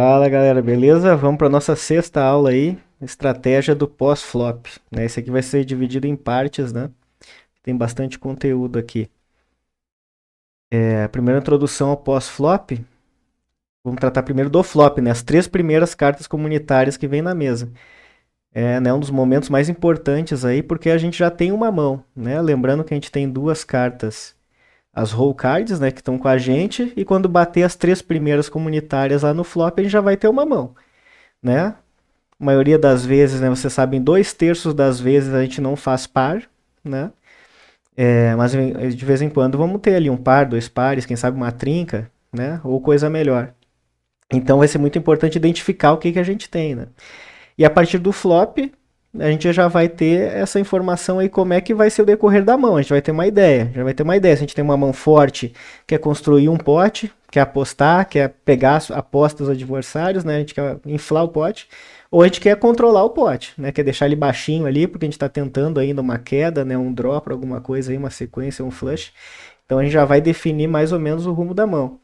Fala galera, beleza? Vamos para nossa sexta aula aí, estratégia do pós-flop, né? Esse aqui vai ser dividido em partes, né? Tem bastante conteúdo aqui. A primeira introdução ao pós-flop, vamos tratar primeiro do flop, né? As três primeiras cartas comunitárias que vem na mesa. Né, um dos momentos mais importantes aí, porque a gente já tem uma mão, né? Lembrando que a gente tem duas cartas, as roll cards, né? Que estão com a gente, e quando bater as três primeiras comunitárias lá no flop, a gente já vai ter uma mão, né? A maioria das vezes, né, você sabe, em 2/3 das vezes a gente não faz par, né? Mas de vez em quando vamos ter ali um par, dois pares, quem sabe uma trinca, né? Ou coisa melhor. Então vai ser muito importante identificar o que, que a gente tem, né? E a partir do flop, a gente já vai ter essa informação aí como é que vai ser o decorrer da mão. A gente vai ter uma ideia, já vai ter uma ideia. Se a gente tem uma mão forte, quer construir um pote, quer apostar, quer pegar apostas dos adversários, né? A gente quer inflar o pote. Ou a gente quer controlar o pote, né? Quer deixar ele baixinho ali, porque a gente está tentando ainda uma queda, né? Um drop, alguma coisa aí, uma sequência, um flush. Então a gente já vai definir mais ou menos o rumo da mão.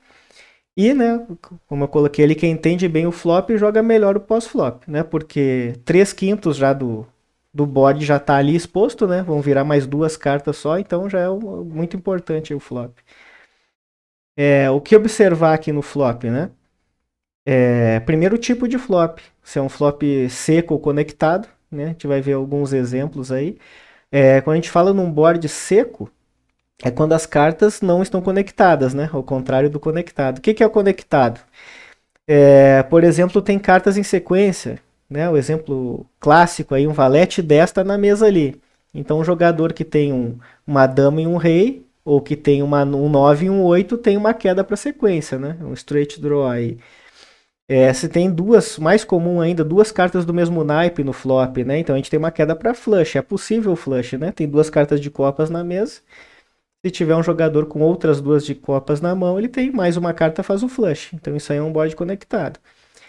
E, né, como eu coloquei ali, quem entende bem o flop joga melhor o pós-flop, né? Porque 3/5 já do board já tá ali exposto, né? Vão virar mais duas cartas só, então já é muito importante o flop. O que observar aqui no flop, né? Primeiro tipo de flop. Se é um flop seco ou conectado, né? A gente vai ver alguns exemplos aí. Quando a gente fala num board seco, é quando as cartas não estão conectadas, né? Ao contrário do conectado. O que é o conectado? Por exemplo, tem cartas em sequência, né? O exemplo clássico aí, um valete 10 está na mesa ali. Então, um jogador que tem uma dama e um rei, ou que tem um 9 e um 8 tem uma queda para sequência, né? Um straight draw aí. Se tem duas, mais comum ainda, duas cartas do mesmo naipe no flop, né? Então a gente tem uma queda para flush, é possível flush, né? Tem duas cartas de copas na mesa. Se tiver um jogador com outras duas de copas na mão, ele tem mais uma carta, faz o flush. Então isso aí é um board conectado.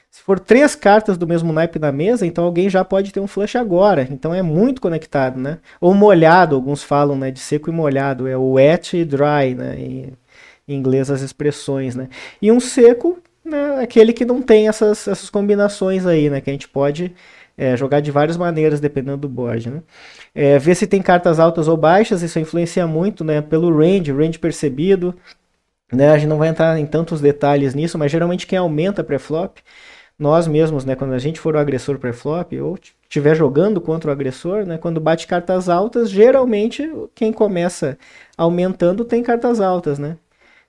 Se for três cartas do mesmo naipe na mesa, então alguém já pode ter um flush agora. Então é muito conectado, né? Ou molhado, alguns falam, né? De seco e molhado. É o wet e dry, né? Em inglês as expressões, né? E um seco, né? Aquele que não tem essas combinações aí, né? Que a gente pode jogar de várias maneiras, dependendo do board, né? Ver se tem cartas altas ou baixas, isso influencia muito, né? Pelo range percebido, né? A gente não vai entrar em tantos detalhes nisso, mas geralmente quem aumenta pré-flop, nós mesmos, né? Quando a gente for o agressor pré-flop ou estiver jogando contra o agressor, né? Quando bate cartas altas, geralmente quem começa aumentando tem cartas altas, né?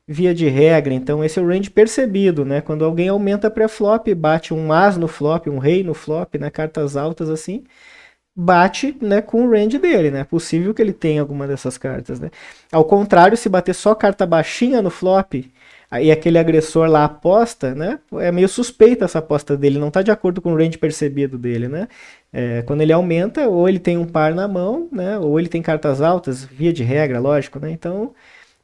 Via de regra, então esse é o range percebido, né? Quando alguém aumenta pré-flop, bate um as no flop, um rei no flop, né? Cartas altas assim, bate, né, com o range dele, né? É possível que ele tenha alguma dessas cartas, né? Ao contrário, se bater só carta baixinha no flop e aquele agressor lá aposta, né? É meio suspeita essa aposta dele, não está de acordo com o range percebido dele, né? Quando ele aumenta, ou ele tem um par na mão, né? Ou ele tem cartas altas, via de regra, lógico, né? Então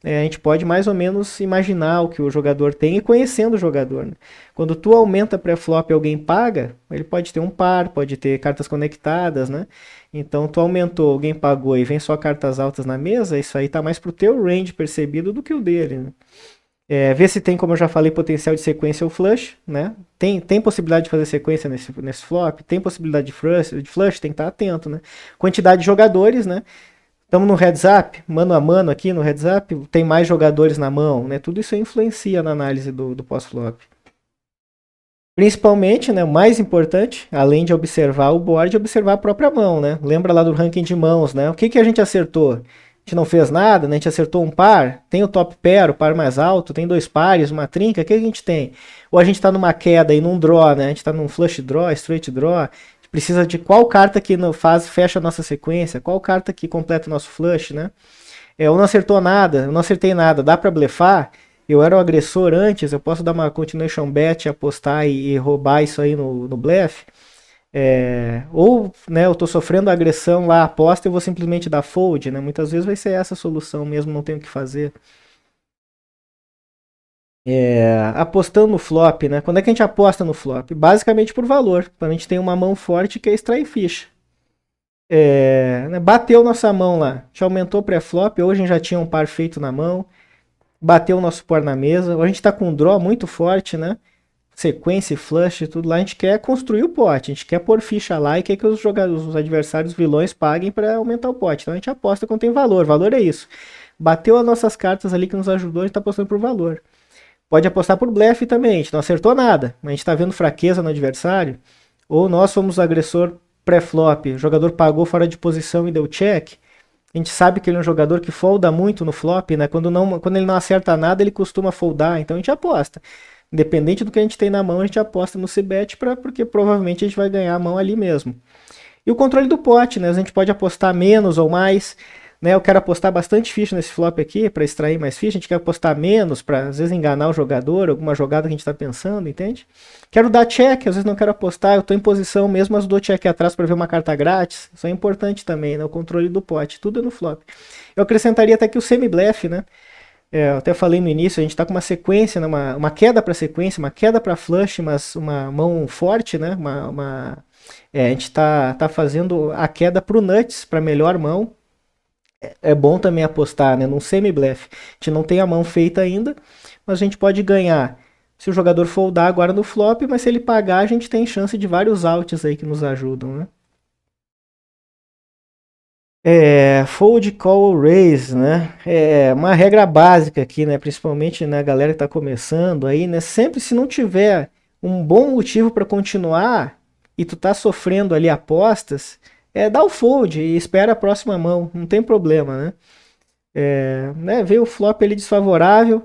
a gente pode mais ou menos imaginar o que o jogador tem e conhecendo o jogador. Né? Quando tu aumenta pré-flop e alguém paga, ele pode ter um par, pode ter cartas conectadas, né? Então tu aumentou, alguém pagou e vem só cartas altas na mesa, isso aí tá mais pro teu range percebido do que o dele. Né? Ver se tem, como eu já falei, potencial de sequência ou flush, né? Tem possibilidade de fazer sequência nesse flop, tem possibilidade de flush, tem que estar atento, né? Quantidade de jogadores, né? Estamos no heads up, mano a mano aqui no heads up, tem mais jogadores na mão, né? Tudo isso influencia na análise do pós-flop. Principalmente, né, o mais importante, além de observar o board, observar a própria mão, né? Lembra lá do ranking de mãos, né? O que a gente acertou? A gente não fez nada, né? A gente acertou um par, tem o top pair, o par mais alto, tem dois pares, uma trinca, o que a gente tem? Ou a gente está numa queda e num draw, né? A gente está num flush draw, straight draw, a gente precisa de qual carta que fecha a nossa sequência, qual carta que completa o nosso flush, né? Eu não acertou nada, eu não acertei nada, dá para blefar? Eu era o agressor antes, eu posso dar uma continuation bet, apostar e roubar isso aí no blefe? Ou, né, eu tô sofrendo agressão lá, aposta e eu vou simplesmente dar fold, né? Muitas vezes vai ser essa a solução mesmo, não tenho o que fazer. Apostando no flop, né? Quando é que a gente aposta no flop? Basicamente por valor. Quando a gente tem uma mão forte que é extrair ficha. Né, bateu nossa mão lá, a gente aumentou pré-flop, hoje a gente já tinha um par feito na mão, bateu o nosso par na mesa, ou a gente tá com um draw muito forte, né? sequência, flush e tudo lá, a gente quer construir o pote, a gente quer pôr ficha lá e quer que os jogadores, os adversários, os vilões paguem para aumentar o pote. Então a gente aposta quando tem valor. Valor é isso. Bateu as nossas cartas ali que nos ajudou, a gente tá apostando por valor. Pode apostar por blefe também, a gente não acertou nada, mas a gente tá vendo fraqueza no adversário, ou nós fomos o agressor pré-flop, o jogador pagou fora de posição e deu check. A gente sabe que ele é um jogador que folda muito no flop, né? Quando ele não acerta nada, ele costuma foldar, então a gente aposta. Independente do que a gente tem na mão, a gente aposta no C-Bet porque provavelmente a gente vai ganhar a mão ali mesmo. E o controle do pote, né? A gente pode apostar menos ou mais. Né? Eu quero apostar bastante ficha nesse flop aqui para extrair mais ficha. A gente quer apostar menos para às vezes enganar o jogador, alguma jogada que a gente está pensando, entende? Quero dar check, às vezes não quero apostar, eu estou em posição mesmo, mas dou check atrás para ver uma carta grátis. Isso é importante também, né? O controle do pote, tudo é no flop. Eu acrescentaria até que o semi-blefe, né? Eu até falei no início, a gente está com uma sequência, né? uma queda para sequência, uma queda para flush, mas uma mão forte, né? A gente está fazendo a queda para o nuts, para melhor mão. É bom também apostar, né, num semi-blefe. A gente não tem a mão feita ainda, mas a gente pode ganhar se o jogador foldar agora no flop, mas se ele pagar, a gente tem chance de vários outs aí que nos ajudam, né? Fold, call, raise, né? É uma regra básica aqui, né? Principalmente na galera que tá começando aí, né? Sempre se não tiver um bom motivo para continuar e tu tá sofrendo ali apostas, dá o fold e espera a próxima mão, não tem problema, né? Né? Veio o flop ali desfavorável,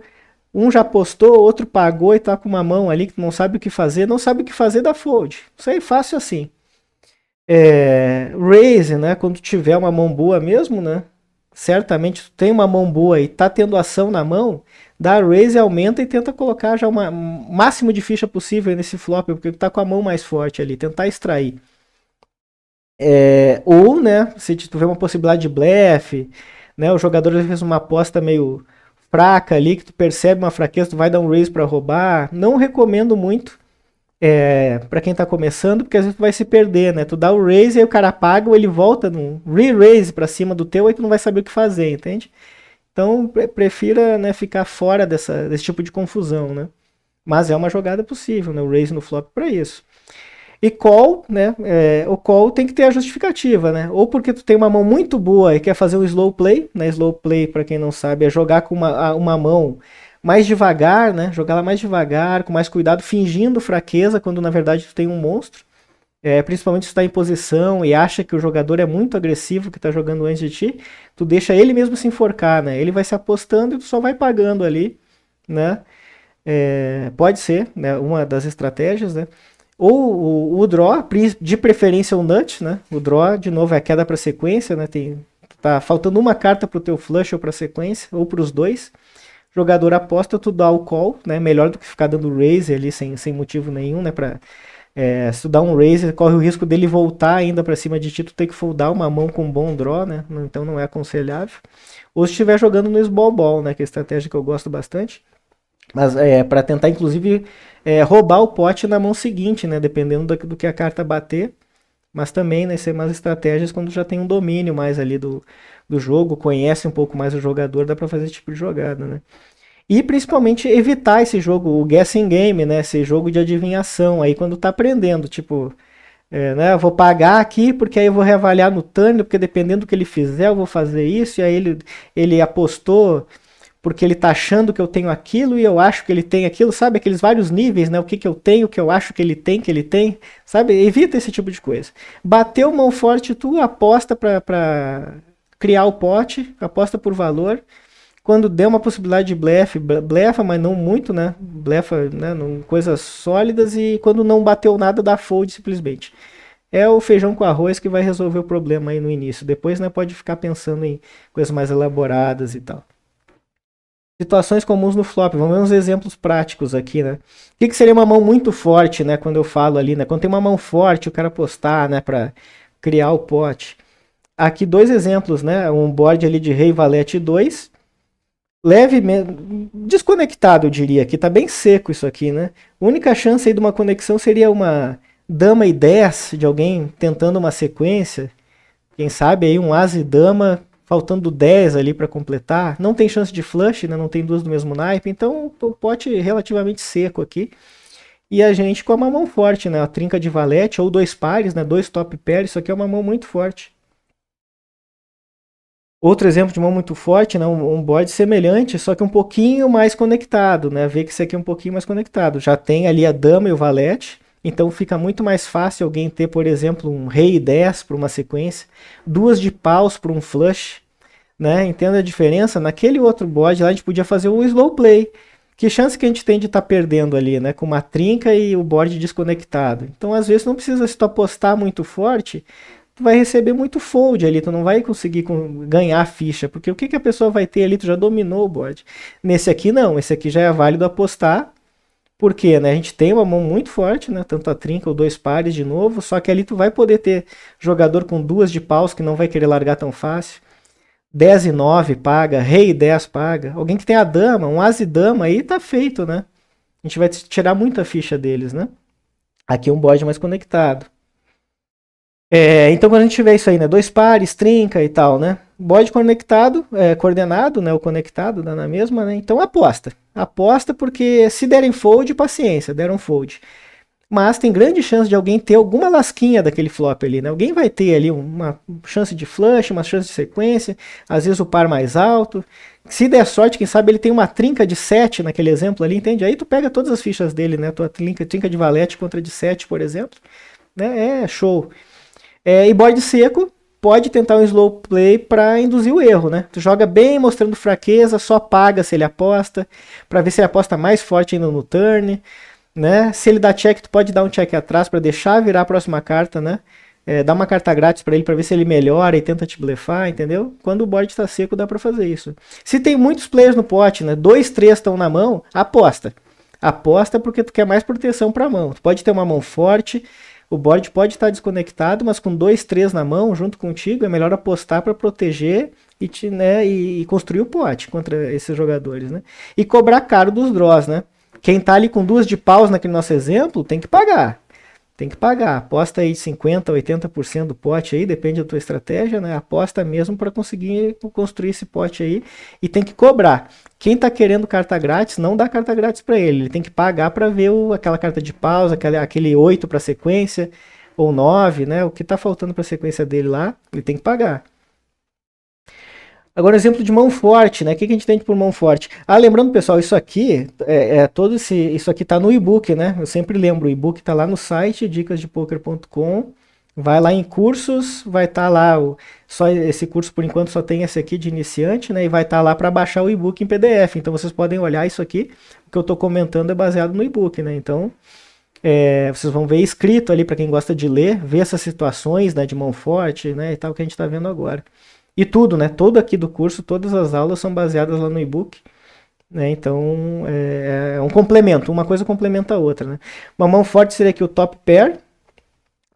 um já apostou, outro pagou e tá com uma mão ali que não sabe o que fazer, não sabe o que fazer, dá fold. Isso aí é fácil assim. Raise, né? Quando tiver uma mão boa mesmo, né? Certamente tu tem uma mão boa e tá tendo ação na mão, dá raise, aumenta e tenta colocar já o máximo de ficha possível nesse flop, porque tu tá com a mão mais forte ali, tentar extrair. Ou, né, se tu vê uma possibilidade de blefe, né, o jogador fez uma aposta meio fraca ali, que tu percebe uma fraqueza, tu vai dar um raise para roubar. Não recomendo muito para quem tá começando, porque às vezes tu vai se perder, né? Tu dá o raise, aí o cara paga ou ele volta num re-raise para cima do teu, aí tu não vai saber o que fazer, entende? Então, prefira, né, ficar fora desse tipo de confusão, né? Mas é uma jogada possível, né? O raise no flop para isso. E call, né? O call tem que ter a justificativa, né? Ou porque tu tem uma mão muito boa e quer fazer um slow play, né? Slow play, para quem não sabe, é jogar com uma mão mais devagar, né? Jogar ela mais devagar, com mais cuidado, fingindo fraqueza, quando na verdade tu tem um monstro. Principalmente se está em posição e acha que o jogador é muito agressivo que está jogando antes de ti, tu deixa ele mesmo se enforcar, né? Ele vai se apostando e tu só vai pagando ali, né? Pode ser, né, uma das estratégias, né? Ou o draw, de preferência o nut, né? O draw, de novo, é a queda para sequência, né? Tá faltando uma carta pro teu flush ou para sequência, ou para os dois. Jogador aposta, tu dá o call, né? Melhor do que ficar dando raise ali sem motivo nenhum, né? Se tu dá um raise, corre o risco dele voltar ainda para cima de ti, tu tem que foldar uma mão com um bom draw, né? Então não é aconselhável. Ou se estiver jogando no small ball, né? Que é a estratégia que eu gosto bastante. Mas para tentar, inclusive, roubar o pote na mão seguinte, né? Dependendo do que a carta bater. Mas também, né, ser umas estratégias quando já tem um domínio mais ali do jogo, conhece um pouco mais o jogador, dá para fazer esse tipo de jogada, né? E principalmente evitar esse jogo, o guessing game, né? Esse jogo de adivinhação aí quando tá aprendendo, tipo, né? Eu vou pagar aqui porque aí eu vou reavaliar no turno, porque dependendo do que ele fizer eu vou fazer isso, e aí ele apostou porque ele tá achando que eu tenho aquilo e eu acho que ele tem aquilo, sabe? Aqueles vários níveis, né? O que eu tenho, o que eu acho que ele tem, sabe? Evita esse tipo de coisa. Bateu mão forte, tu aposta pra criar o pote, aposta por valor. Quando der uma possibilidade de blefe, blefa, mas não muito, né? Blefa, né? Coisas sólidas, e quando não bateu nada, dá fold simplesmente. É o feijão com arroz que vai resolver o problema aí no início. Depois, né, pode ficar pensando em coisas mais elaboradas e tal. Situações comuns no flop. Vamos ver uns exemplos práticos aqui, né? O que seria uma mão muito forte, né? Quando eu falo ali, né? Quando tem uma mão forte, o cara apostar, né? Para criar o pote. Aqui dois exemplos, né? Um board ali de rei valete 2. Levemente desconectado, eu diria. Aqui tá bem seco isso aqui, né? A única chance aí de uma conexão seria uma dama e 10 de alguém tentando uma sequência. Quem sabe aí um as e dama faltando 10 ali para completar. Não tem chance de flush, né? Não tem duas do mesmo naipe, então o pote relativamente seco aqui. E a gente com uma mão forte, né? A trinca de valete ou dois pares, né? Dois top pair, isso aqui é uma mão muito forte. Outro exemplo de mão muito forte, né? Um board semelhante, só que um pouquinho mais conectado, né? Vê que esse aqui é um pouquinho mais conectado. Já tem ali a dama e o valete, então fica muito mais fácil alguém ter, por exemplo, um rei e 10 para uma sequência, duas de paus para um flush, né? Entenda a diferença? Naquele outro board lá a gente podia fazer o slow play. Que chance que a gente tem de estar perdendo ali, né? Com uma trinca e o board desconectado. Então, às vezes, não precisa, se tu apostar muito forte, tu vai receber muito fold ali, tu não vai conseguir ganhar a ficha, porque o que, que a pessoa vai ter ali, tu já dominou o board. Nesse aqui não, esse aqui já é válido apostar, porque né, a gente tem uma mão muito forte, né, tanto a trinca ou dois pares de novo, só que ali tu vai poder ter jogador com duas de paus que não vai querer largar tão fácil. 10 e 9 paga, rei e 10 paga. Alguém que tem a dama, um as e dama aí tá feito, né? A gente vai tirar muita ficha deles, né? Aqui é um board mais conectado. Então quando a gente tiver isso aí, né? Dois pares, trinca e tal, né? Board conectado, coordenado, né? O conectado dá na mesma, né? Então aposta. Aposta porque se derem fold, paciência, deram fold. Mas tem grande chance de alguém ter alguma lasquinha daquele flop ali, né? Alguém vai ter ali uma chance de flush, uma chance de sequência, às vezes o par mais alto. Se der sorte, quem sabe ele tem uma trinca de 7 naquele exemplo ali, entende? Aí tu pega todas as fichas dele, né? Tua trinca de valete contra de 7, por exemplo. Né? É show. E board seco, pode tentar um slow play para induzir o erro, né? Tu joga bem mostrando fraqueza, só paga se ele aposta, para ver se ele aposta mais forte ainda no turn, né? Se ele dá check, tu pode dar um check atrás para deixar virar a próxima carta, né? Dá uma carta grátis para ele para ver se ele melhora e tenta te blefar, entendeu? Quando o board está seco, dá para fazer isso. Se tem muitos players no pote, né? 2, 3 estão na mão, aposta. Aposta porque tu quer mais proteção para a mão. Tu pode ter uma mão forte, o board pode estar desconectado, mas com 2, 3 na mão, junto contigo, é melhor apostar para proteger e construir o pote contra esses jogadores, né? E cobrar caro dos draws, né? Quem tá ali com duas de paus naquele nosso exemplo, tem que pagar. Tem que pagar. Aposta aí de 50% a 80% do pote aí, depende da tua estratégia, né? Aposta mesmo para conseguir construir esse pote aí e tem que cobrar. Quem tá querendo carta grátis, não dá carta grátis para ele. Ele tem que pagar para ver aquela carta de paus, aquele 8 para sequência ou 9, né? O que tá faltando para sequência dele lá, ele tem que pagar. Agora, exemplo de mão forte, né? O que a gente tem por mão forte? Lembrando, pessoal, isso aqui isso aqui tá no e-book, né? Eu sempre lembro, o e-book tá lá no site dicasdepoker.com. Vai lá em cursos, vai estar lá só esse curso por enquanto só tem esse aqui de iniciante, né? E vai estar lá para baixar o e-book em PDF. Então vocês podem olhar isso aqui, o que eu estou comentando é baseado no e-book, né? Então vocês vão ver escrito ali para quem gosta de ler, ver essas situações, né, de mão forte, né, e tal que a gente está vendo agora. E tudo, né? Todo aqui do curso, todas as aulas são baseadas lá no e-book. Né? Então é um complemento, uma coisa complementa a outra. Né? Uma mão forte seria aqui o top pair,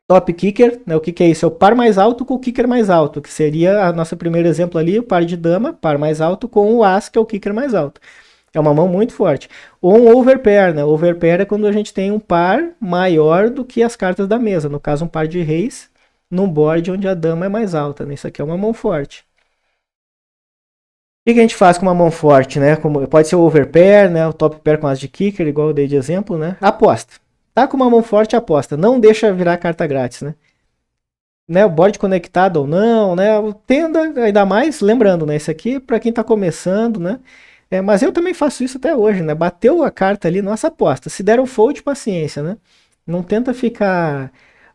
top kicker. Né? O que é isso? É o par mais alto com o kicker mais alto, que seria a nossa primeiro exemplo ali, o par de dama, par mais alto, com o as, que é o kicker mais alto. É uma mão muito forte. Ou um overpair, né? Overpair é quando a gente tem um par maior do que as cartas da mesa. No caso, um par de reis num board onde a dama é mais alta. Né? Isso aqui é uma mão forte. O que a gente faz com uma mão forte, né? Pode ser o overpair, né? O top pair com as de kicker, igual eu dei de exemplo, né? Aposta. Tá com uma mão forte, aposta. Não deixa virar carta grátis, né? O board conectado ou não, né? Tenda, ainda mais, lembrando, né? Esse aqui para quem tá começando, né? Mas eu também faço isso até hoje, né? Bateu a carta ali, nossa aposta. Se der um fold, paciência, né? Não tenta ficar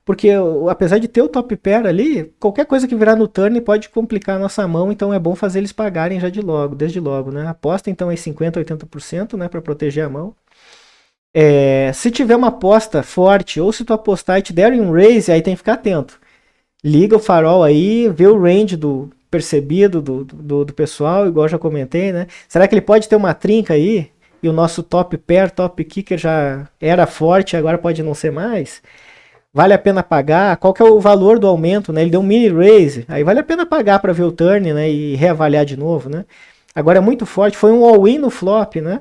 porque apesar de ter o top pair ali, qualquer coisa que virar no turn pode complicar a nossa mão, então é bom fazer eles pagarem já desde logo, né? Aposta então em 50%, 80%, né, para proteger a mão. Se tiver uma aposta forte, ou se tu apostar e te derem um raise, aí tem que ficar atento. Liga o farol aí, vê o range do percebido do pessoal, igual eu já comentei, né? Será que ele pode ter uma trinca aí? E o nosso top pair, top kicker já era forte, agora pode não ser mais? Vale a pena pagar? Qual que é o valor do aumento, né? Ele deu um mini raise, aí vale a pena pagar para ver o turn, né? E reavaliar de novo, né? Agora é muito forte, foi um all-in no flop, né?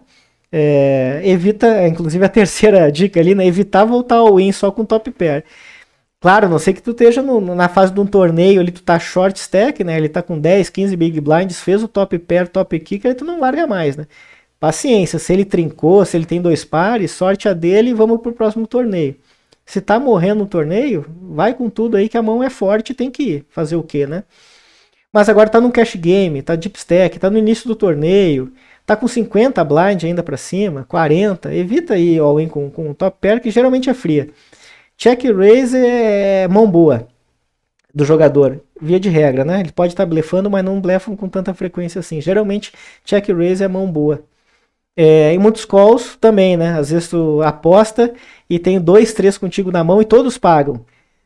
Evita, inclusive a terceira dica ali, né? Evitar voltar all-in só com top pair. Claro, não sei que tu esteja na fase de um torneio ali, tu tá short stack, né? Ele tá com 10, 15 big blinds, fez o top pair, top kicker, aí tu não larga mais, né? paciência, se ele trincou, se ele tem 2 pares, sorte a dele e vamos pro próximo torneio. Se tá morrendo no torneio, vai com tudo aí que a mão é forte e tem que ir. Fazer o quê, né? Mas agora tá no cash game, tá deep stack, tá no início do torneio, tá com 50 blind ainda para cima, 40. Evita aí all-in com top pair, que geralmente é fria. Check raise é mão boa do jogador, via de regra, né? Ele pode estar blefando, mas não blefam com tanta frequência assim. Geralmente, check raise é mão boa. Em muitos calls também, né? Às vezes tu aposta e tem 2, 3 contigo na mão e todos pagam.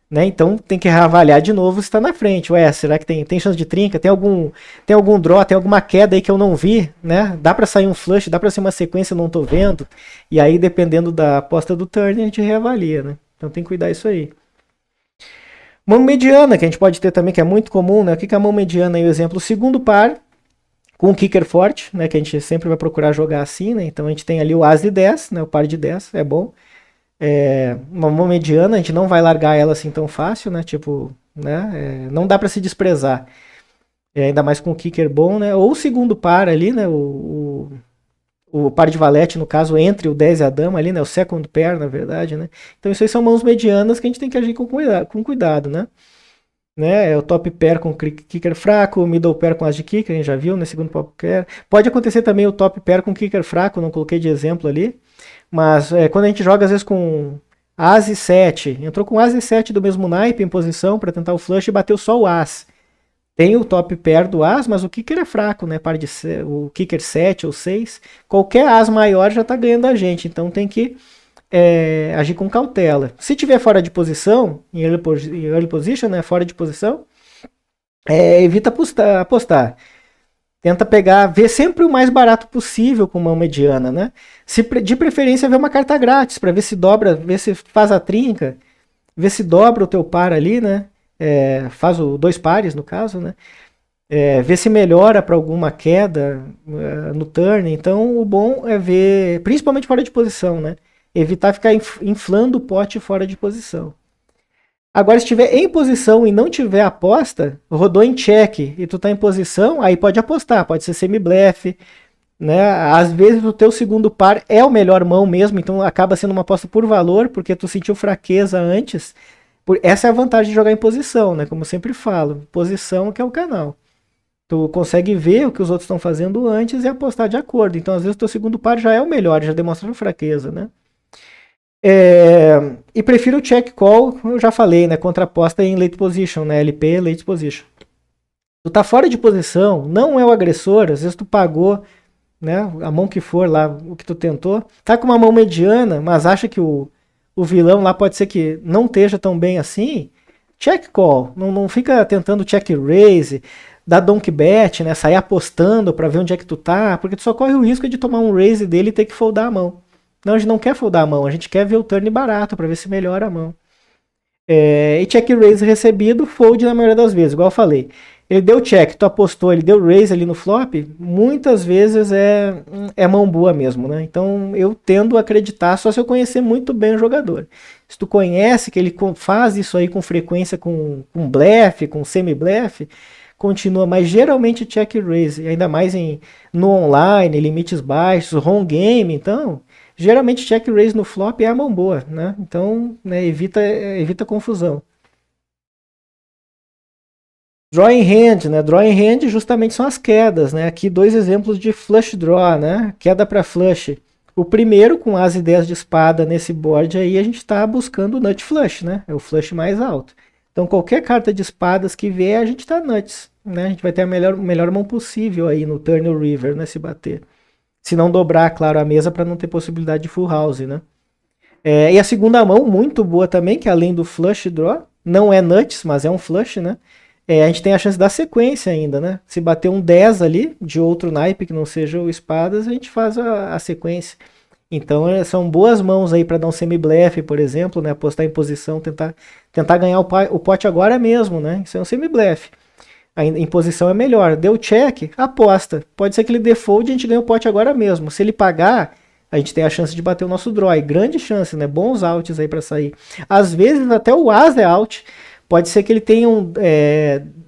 Né? Então tem que reavaliar de novo se está na frente. Ué, será que tem chance de trinca? Tem algum draw, tem alguma queda aí que eu não vi? Né? Dá para sair um flush, dá para ser uma sequência, eu não estou vendo. E aí, dependendo da aposta do turn, a gente reavalia. Né? Então tem que cuidar isso aí. Mão mediana, que a gente pode ter também, que é muito comum. Né? O que é a mão mediana aí? O exemplo, o segundo par com um kicker forte, né? Que a gente sempre vai procurar jogar assim. Né? Então a gente tem ali o as de 10, né? O par de 10, é bom. Uma mão mediana, a gente não vai largar ela assim tão fácil, né? Tipo, né? Não dá para se desprezar. Ainda mais com o kicker bom, né? Ou o segundo par ali, né? O par de valete, no caso, entre o 10 e a dama ali, né? O second pair, na verdade, né? Então isso aí são mãos medianas que a gente tem que agir com cuidado, né? É o top pair com kicker fraco, o middle pair com as de kicker, a gente já viu, né? Segundo pair. Pode acontecer também o top pair com kicker fraco, não coloquei de exemplo ali. Mas quando a gente joga às vezes com As e 7, entrou com As e 7 do mesmo naipe em posição para tentar o flush e bateu só o As. Tem o top pair do As, mas o kicker é fraco, né? O kicker 7 ou 6. Qualquer As maior já está ganhando a gente, então tem que agir com cautela. Se tiver fora de posição, em early position, né? Fora de posição, evita apostar. Tenta ver sempre o mais barato possível com mão mediana, né? De preferência, ver uma carta grátis, para ver se dobra, ver se faz a trinca, ver se dobra o teu par ali, né? Faz 2 pares, no caso, né? Ver se melhora para alguma queda no turn. Então, o bom é ver, principalmente fora de posição, né? Evitar ficar inflando o pote fora de posição. Agora, se estiver em posição e não tiver aposta, rodou em check e tu tá em posição, aí pode apostar, pode ser semi-blefe, né? Às vezes o teu segundo par é o melhor mão mesmo, então acaba sendo uma aposta por valor, porque tu sentiu fraqueza antes. Essa é a vantagem de jogar em posição, né? Como eu sempre falo, posição que é o canal. Tu consegue ver o que os outros estão fazendo antes e apostar de acordo. Então, às vezes, o teu segundo par já é o melhor, já demonstrando fraqueza, né? E prefiro o check call, como eu já falei, né? Contra aposta em late position, né? LP, late position. Tu tá fora de posição, não é o agressor, às vezes tu pagou, né? A mão que for lá, o que tu tentou. Tá com uma mão mediana, mas acha que o vilão lá pode ser que não esteja tão bem assim. Check call, não fica tentando check raise, dar donk bet, né? Sair apostando para ver onde é que tu tá, porque tu só corre o risco de tomar um raise dele e ter que foldar a mão. Não, a gente não quer foldar a mão, a gente quer ver o turn barato para ver se melhora a mão. E check raise recebido, fold na maioria das vezes, igual eu falei. Ele deu check, tu apostou, ele deu raise ali no flop, muitas vezes é mão boa mesmo, né? Então eu tendo a acreditar só se eu conhecer muito bem o jogador. Se tu conhece que ele faz isso aí com frequência, com blefe, com semi-blefe, continua, mas geralmente check raise, ainda mais no online, limites baixos, home game, então geralmente check raise no flop é a mão boa, né? Então, né, evita confusão. Draw in hand, né? Draw in hand justamente são as quedas, né? Aqui 2 exemplos de flush draw, né? Queda para flush. O primeiro com as e 10 de espada nesse board aí, a gente está buscando o nut flush, né? É o flush mais alto. Então qualquer carta de espadas que vier, a gente está nuts, né? A gente vai ter a melhor mão possível aí no turn or river, né? Se bater. Se não dobrar, claro, a mesa para não ter possibilidade de full house, né? E a segunda mão, muito boa também, que além do flush draw, não é nuts, mas é um flush, né? A gente tem a chance da sequência ainda, né? Se bater um 10 ali, de outro naipe que não seja o espadas, a gente faz a sequência. Então são boas mãos aí para dar um semi-blefe, por exemplo, né? Apostar em posição, tentar ganhar o pote agora mesmo, né? Isso é um semi-blefe. Em posição é melhor. Deu check, aposta. Pode ser que ele default e a gente ganha o pote agora mesmo. Se ele pagar, a gente tem a chance de bater o nosso draw. E grande chance, né? Bons outs aí para sair. Às vezes até o as é out. Pode ser que ele tenha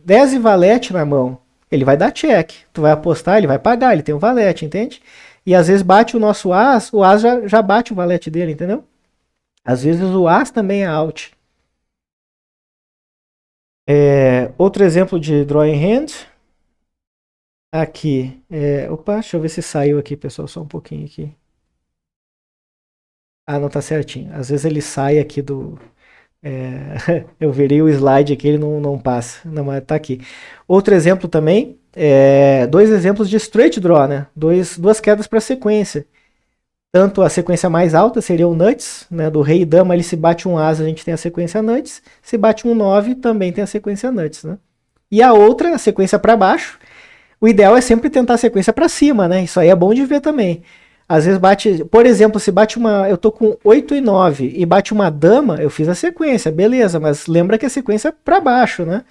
10 e valete na mão. Ele vai dar check. Tu vai apostar, ele vai pagar, ele tem um valete, entende? E às vezes bate o nosso as, o as já bate o valete dele, entendeu? Às vezes o as também é out. Outro exemplo de drawing hand. Aqui. Opa, deixa eu ver se saiu aqui, pessoal, só um pouquinho aqui. Ah, não tá certinho. Às vezes ele sai aqui do. Eu virei o slide aqui, ele não passa. Não, mas tá aqui. Outro exemplo também. Dois exemplos de straight draw, né? Duas quedas para sequência. Tanto a sequência mais alta seria o nuts, né? Do rei e dama, ele se bate um as, a gente tem a sequência nuts. Se bate um 9, também tem a sequência nuts, né? E a outra, a sequência para baixo. O ideal é sempre tentar a sequência para cima, né? Isso aí é bom de ver também. Às vezes bate, por exemplo, se bate uma, eu tô com 8 e 9 e bate uma dama, eu fiz a sequência, beleza, mas lembra que a sequência é para baixo, né?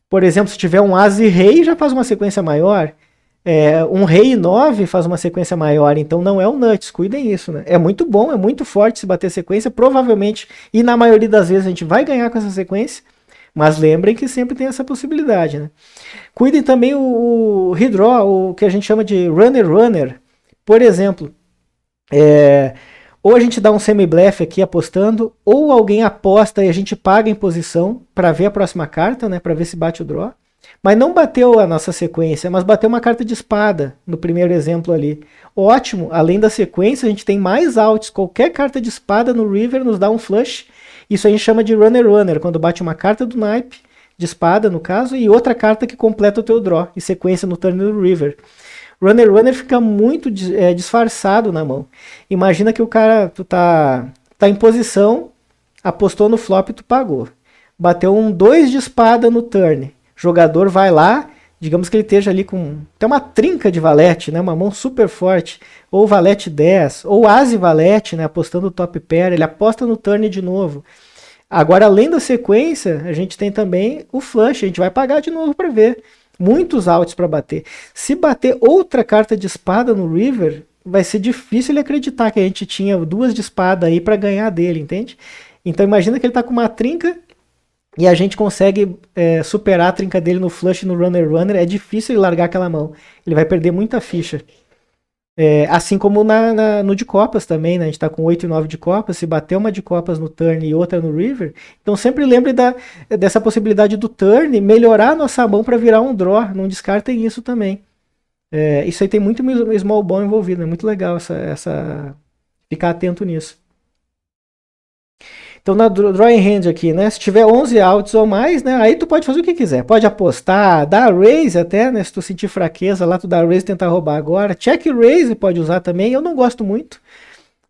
Por exemplo, se tiver um as e rei, já faz uma sequência maior. Um rei e 9 faz uma sequência maior, então não é o nuts, cuidem isso, né? É muito bom, é muito forte se bater sequência, provavelmente, e na maioria das vezes a gente vai ganhar com essa sequência, mas lembrem que sempre tem essa possibilidade, né? Cuidem também o redraw, o que a gente chama de runner. Por exemplo, ou a gente dá um semi-blefe aqui apostando, ou alguém aposta e a gente paga em posição para ver a próxima carta, né? Para ver se bate o draw. Mas não bateu a nossa sequência, mas bateu uma carta de espada no primeiro exemplo ali. Ótimo, além da sequência, a gente tem mais outs. Qualquer carta de espada no River nos dá um flush. Isso a gente chama de runner, quando bate uma carta do naipe, de espada no caso, e outra carta que completa o teu draw, e sequência no turn do River. Runner fica muito disfarçado na mão. Imagina que o cara, tu tá em posição, apostou no flop e tu pagou. Bateu um 2 de espada no turn. Jogador vai lá, digamos que ele esteja ali com até uma trinca de valete, né? Uma mão super forte. Ou valete 10, ou as e valete, né? Apostando o top pair, ele aposta no turn de novo. Agora, além da sequência, a gente tem também o flush, a gente vai pagar de novo para ver. Muitos outs para bater. Se bater outra carta de espada no River, vai ser difícil ele acreditar que a gente tinha duas de espada aí para ganhar dele, entende? Então imagina que ele tá com uma trinca e a gente consegue superar a trinca dele no flush no runner. É difícil ele largar aquela mão. Ele vai perder muita ficha. Assim como no de copas também, né? A gente tá com 8 e 9 de copas, se bater uma de copas no turn e outra no river, então sempre lembre dessa possibilidade do turn melhorar a nossa mão para virar um draw, não descartem isso também. Isso aí tem muito small ball envolvido, é muito legal ficar atento nisso. Então na drawing hand aqui, né? Se tiver 11 outs ou mais, né? Aí tu pode fazer o que quiser. Pode apostar, dar raise até, né? Se tu sentir fraqueza lá, tu dá raise e tentar roubar agora. Check raise pode usar também. Eu não gosto muito.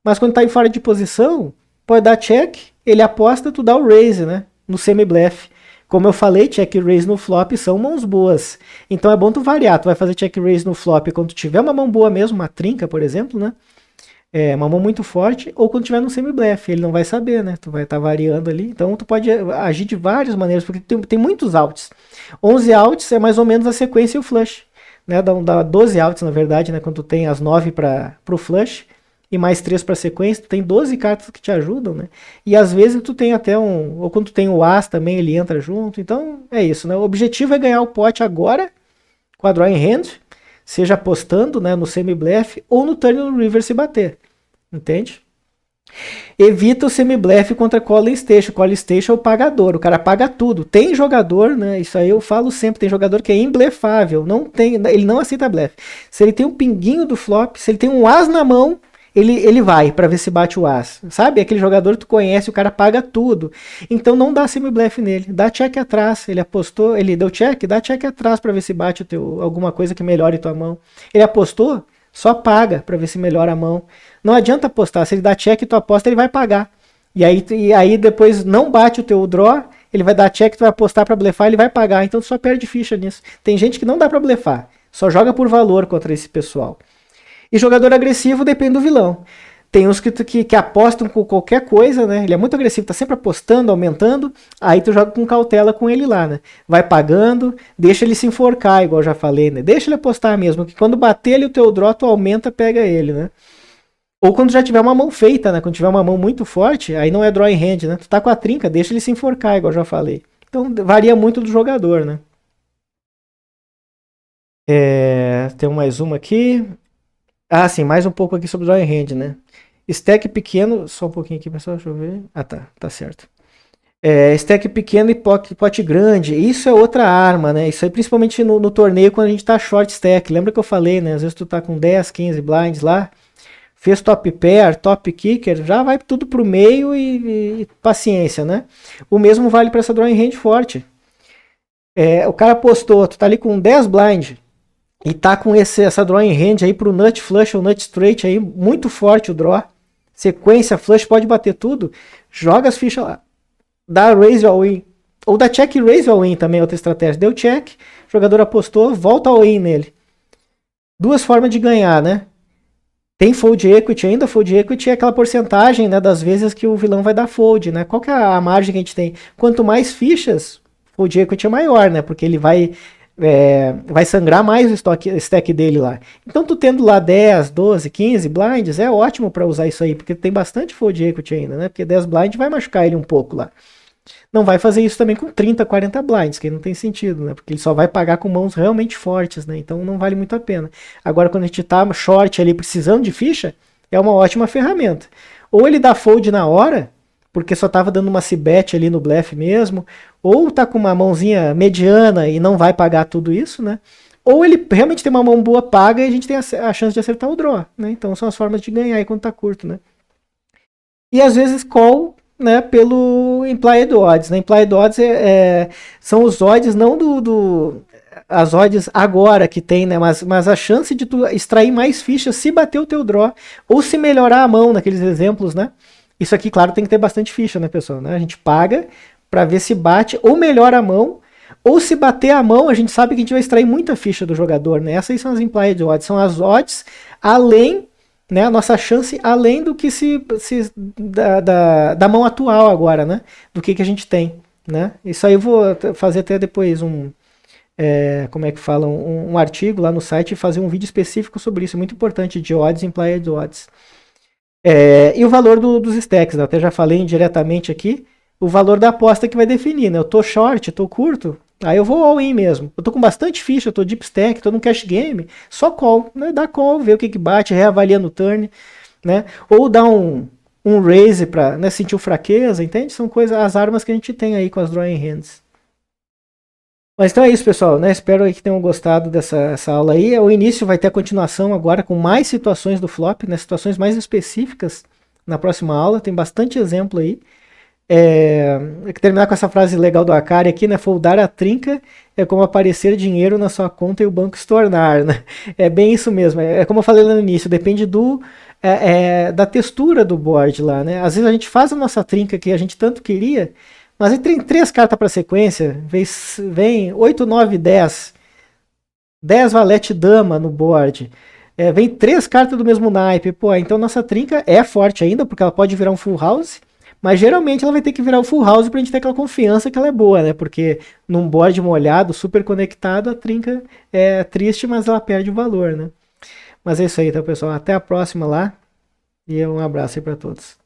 Mas quando tá em fora de posição, pode dar check, ele aposta, tu dá o raise, né? No semi-blefe. Como eu falei, check raise no flop são mãos boas. Então é bom tu variar. Tu vai fazer check raise no flop quando tu tiver uma mão boa mesmo, uma trinca, por exemplo, né? Uma mão muito forte, ou quando tiver no semi-blefe, ele não vai saber, né? Tu vai estar variando ali. Então tu pode agir de várias maneiras, porque tem muitos outs. 11 outs é mais ou menos a sequência e o flush. Né? Dá 12 outs, na verdade, né? Quando tu tem as 9 para o flush e mais 3 para sequência, tu tem 12 cartas que te ajudam, né? E às vezes tu tem até ou quando tu tem o as também, ele entra junto. Então é isso, né? O objetivo é ganhar o pote agora, com a drawing hand, seja apostando, né, no semi-blefe ou no turn no river se bater. Entende? Evita o semi-blefe contra Calling Station. Calling Station é o pagador, o cara paga tudo. Tem jogador, né? Isso aí eu falo sempre, tem jogador que é imblefável, ele não aceita blefe. Se ele tem um pinguinho do flop, se ele tem um as na mão, ele vai para ver se bate o as. Sabe? Aquele jogador que tu conhece, o cara paga tudo. Então não dá semi-blefe nele, dá check atrás. Ele apostou, ele deu check, dá check atrás para ver se bate alguma coisa que melhore tua mão. Ele apostou, só paga para ver se melhora a mão. Não adianta apostar, se ele dá check e tu aposta, ele vai pagar. E aí depois não bate o teu draw, ele vai dar check, tu vai apostar para blefar, ele vai pagar. Então tu só perde ficha nisso. Tem gente que não dá para blefar, só joga por valor contra esse pessoal. E jogador agressivo depende do vilão. Tem uns que apostam com qualquer coisa, né? Ele é muito agressivo, tá sempre apostando, aumentando. Aí tu joga com cautela com ele lá, né? Vai pagando, deixa ele se enforcar, igual eu já falei, né? Deixa ele apostar mesmo, que quando bater ele o teu draw, tu aumenta, pega ele, né? Ou quando já tiver uma mão feita, né? Quando tiver uma mão muito forte, aí não é draw in hand, né? Tu tá com a trinca, deixa ele se enforcar, igual eu já falei. Então varia muito do jogador, né? Tem mais uma aqui. Ah, sim, mais um pouco aqui sobre drawing hand, né? Stack pequeno, só um pouquinho aqui, pessoal, deixa eu ver. Ah, tá certo. Stack pequeno e pote grande, isso é outra arma, né? Isso aí principalmente no torneio quando a gente tá short stack. Lembra que eu falei, né? Às vezes tu tá com 10, 15 blinds lá, fez top pair, top kicker, já vai tudo pro meio e paciência, né? O mesmo vale para essa drawing hand forte. O cara postou, tu tá ali com 10 blind e tá com essa drawing hand aí pro nut flush ou nut straight aí, muito forte o draw. Sequência, flush, pode bater tudo. Joga as fichas lá. Dá raise all in. Ou dá check e raise all in também, outra estratégia. Deu check, o jogador apostou, volta all in nele. Duas formas de ganhar, né? Tem fold equity ainda, fold equity é aquela porcentagem, né, das vezes que o vilão vai dar fold, né? Qual que é a margem que a gente tem? Quanto mais fichas, fold equity é maior, né? Porque ele vai sangrar mais o stack dele lá. Então tu tendo lá 10, 12, 15 blinds, é ótimo para usar isso aí, porque tem bastante fold equity ainda, né? Porque 10 blinds vai machucar ele um pouco lá. Não vai fazer isso também com 30, 40 blinds, que não tem sentido, né? Porque ele só vai pagar com mãos realmente fortes, né? Então não vale muito a pena. Agora, quando a gente tá short ali precisando de ficha, é uma ótima ferramenta. Ou ele dá fold na hora, porque só tava dando uma cibete ali no blefe mesmo, ou tá com uma mãozinha mediana e não vai pagar tudo isso, né? Ou ele realmente tem uma mão boa, paga e a gente tem a chance de acertar o draw, né? Então são as formas de ganhar aí quando tá curto, né? E às vezes call, né, pelo implied odds, né? Implied odds são os odds não as odds agora que tem, né, mas a chance de tu extrair mais fichas se bater o teu draw ou se melhorar a mão naqueles exemplos, né? Isso aqui, claro, tem que ter bastante ficha, né, pessoal? Né? A gente paga para ver se bate ou melhora a mão, ou se bater a mão, a gente sabe que a gente vai extrair muita ficha do jogador, né? Essas são as implied odds, são as odds além, né, a nossa chance além do que se da mão atual agora, né? Do que a gente tem, né? Isso aí eu vou fazer até depois como é que fala, um artigo lá no site e fazer um vídeo específico sobre isso, muito importante, de odds e implied odds. E o valor dos stacks, né? Eu até já falei indiretamente aqui, o valor da aposta que vai definir, né? Eu tô short, tô curto, aí eu vou all in mesmo. Eu tô com bastante ficha, eu tô deep stack, tô num cash game, só call, né? Dá call, vê o que bate, reavalia no turn, né? Ou dá um raise pra, né, sentir fraqueza, entende? São coisas, as armas que a gente tem aí com as drawing hands. Mas então é isso, pessoal, né? Espero que tenham gostado dessa aula aí. O início vai ter a continuação agora com mais situações do flop, né? Situações mais específicas na próxima aula. Tem bastante exemplo aí. Eu que terminar com essa frase legal do Akari aqui, né? Foldar a trinca é como aparecer dinheiro na sua conta e o banco estornar, né? É bem isso mesmo. É como eu falei lá no início, depende da textura do board lá, né? Às vezes a gente faz a nossa trinca que a gente tanto queria, mas aí tem 3 cartas para sequência, vem 8, 9, 10. 10 valete dama no board. Vem 3 cartas do mesmo naipe. Pô, então nossa trinca é forte ainda, porque ela pode virar um full house. Mas geralmente ela vai ter que virar o full house pra gente ter aquela confiança que ela é boa, né? Porque num board molhado, super conectado, a trinca é triste, mas ela perde o valor, né? Mas é isso aí, então, pessoal. Até a próxima lá. E um abraço aí pra todos.